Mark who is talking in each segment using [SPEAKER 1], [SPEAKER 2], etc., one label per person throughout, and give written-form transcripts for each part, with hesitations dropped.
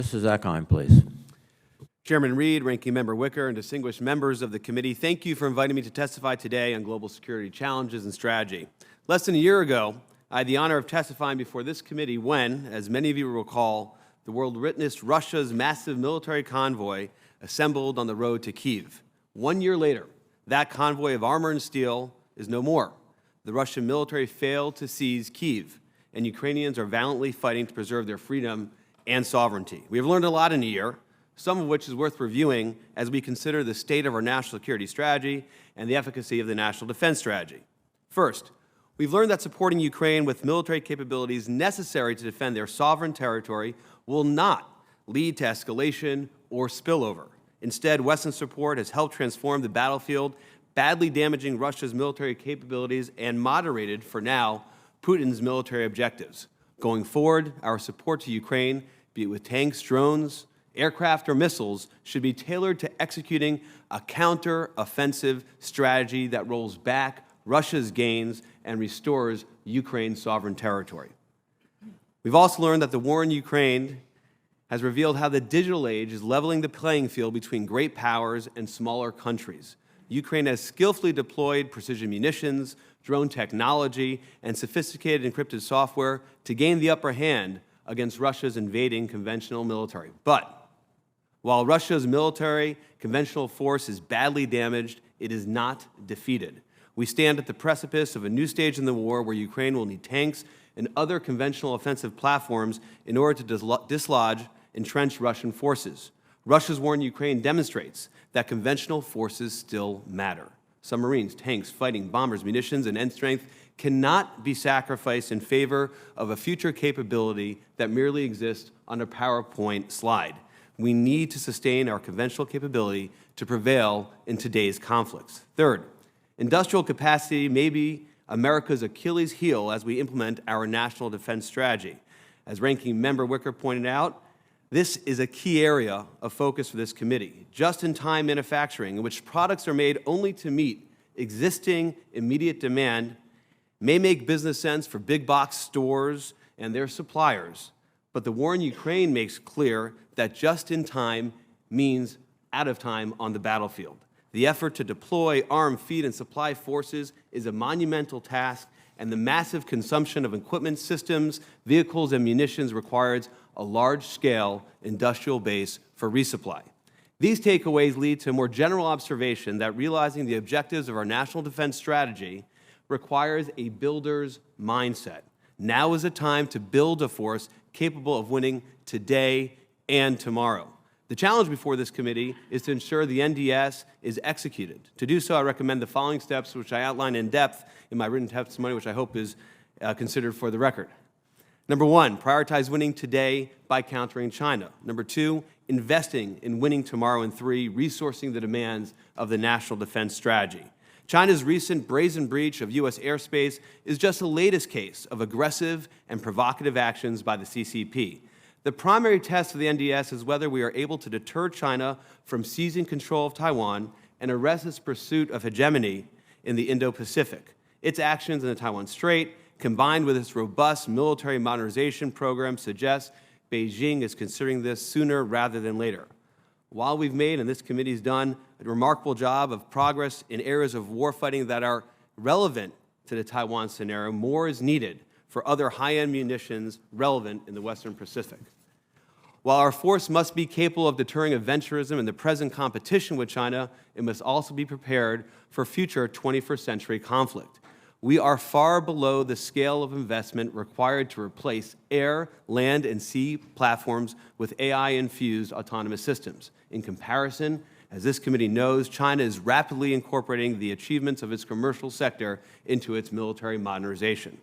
[SPEAKER 1] Mr. Zakheim, please.
[SPEAKER 2] Chairman Reed, Ranking Member Wicker, and distinguished members of the committee, thank you for inviting me to testify today on global security challenges and strategy. Less than a year ago, I had the honor of testifying before this committee when, as many of you will recall, the world witnessed Russia's massive military convoy assembled on the road to Kyiv. 1 year later, that convoy of armor and steel is no more. The Russian military failed to seize Kyiv, and Ukrainians are valiantly fighting to preserve their freedom and sovereignty. We have learned a lot in a year, some of which is worth reviewing as we consider the state of our national security strategy and the efficacy of the national defense strategy. First, we've learned that supporting Ukraine with military capabilities necessary to defend their sovereign territory will not lead to escalation or spillover. Instead, Western support has helped transform the battlefield, badly damaging Russia's military capabilities and moderated, for now, Putin's military objectives. Going forward, our support to Ukraine, be it with tanks, drones, aircraft, or missiles, should be tailored to executing a counter-offensive strategy that rolls back Russia's gains and restores Ukraine's sovereign territory. We've also learned that the war in Ukraine has revealed how the digital age is leveling the playing field between great powers and smaller countries. Ukraine has skillfully deployed precision munitions, drone technology, and sophisticated encrypted software to gain the upper hand against Russia's invading conventional military. But while Russia's military conventional force is badly damaged, it is not defeated. We stand at the precipice of a new stage in the war where Ukraine will need tanks and other conventional offensive platforms in order to dislodge entrenched Russian forces. Russia's war in Ukraine demonstrates that conventional forces still matter. Submarines, tanks, fighting, bombers, munitions, and end strength cannot be sacrificed in favor of a future capability that merely exists on a PowerPoint slide. We need to sustain our conventional capability to prevail in today's conflicts. Third, industrial capacity may be America's Achilles heel as we implement our national defense strategy. As Ranking Member Wicker pointed out, this is a key area of focus for this committee. Just-in-time manufacturing, in which products are made only to meet existing immediate demand, may make business sense for big box stores and their suppliers, but the war in Ukraine makes clear that just-in-time means out of time on the battlefield. The effort to deploy, arm, feed, and supply forces is a monumental task, and the massive consumption of equipment, systems, vehicles, and munitions requires a large-scale industrial base for resupply. These takeaways lead to a more general observation that realizing the objectives of our national defense strategy requires a builder's mindset. Now is the time to build a force capable of winning today and tomorrow. The challenge before this committee is to ensure the NDS is executed. To do so, I recommend the following steps, which I outline in depth in my written testimony, which I hope is considered for the record. Number one, prioritize winning today by countering China. Number two, investing in winning tomorrow. And three, resourcing the demands of the national defense strategy. China's recent brazen breach of U.S. airspace is just the latest case of aggressive and provocative actions by the CCP. The primary test of the NDS is whether we are able to deter China from seizing control of Taiwan and arrest its pursuit of hegemony in the Indo-Pacific. Its actions in the Taiwan Strait, combined with its robust military modernization program, suggests Beijing is considering this sooner rather than later. While we've made, and this committee has done, a remarkable job of progress in areas of warfighting that are relevant to the Taiwan scenario, more is needed for other high-end munitions relevant in the Western Pacific. While our force must be capable of deterring adventurism in the present competition with China, it must also be prepared for future 21st century conflict. We are far below the scale of investment required to replace air, land, and sea platforms with AI-infused autonomous systems. In comparison, as this committee knows, China is rapidly incorporating the achievements of its commercial sector into its military modernization.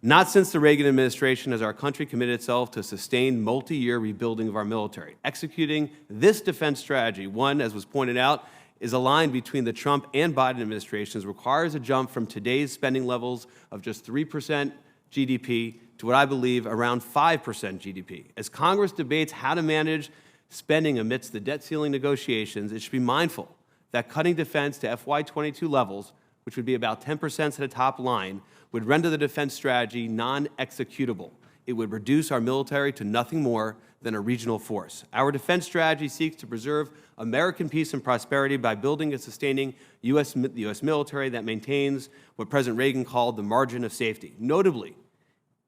[SPEAKER 2] Not since the Reagan administration has our country committed itself to sustained multi-year rebuilding of our military. Executing this defense strategy, one, as was pointed out, is aligned between the Trump and Biden administrations, requires a jump from today's spending levels of just 3% GDP to what I believe around 5% GDP. As Congress debates how to manage spending amidst the debt ceiling negotiations, it should be mindful that cutting defense to FY22 levels, which would be about 10% to the top line, would render the defense strategy non-executable. It would reduce our military to nothing more than a regional force. Our defense strategy seeks to preserve American peace and prosperity by building and sustaining the U.S. military that maintains what President Reagan called the margin of safety. Notably,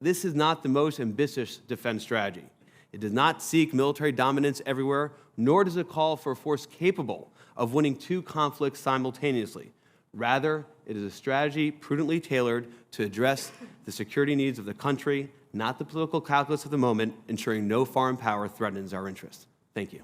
[SPEAKER 2] this is not the most ambitious defense strategy. It does not seek military dominance everywhere, nor does it call for a force capable of winning two conflicts simultaneously. Rather, it is a strategy prudently tailored to address the security needs of the country, not the political calculus of the moment, ensuring no foreign power threatens our interests. Thank you.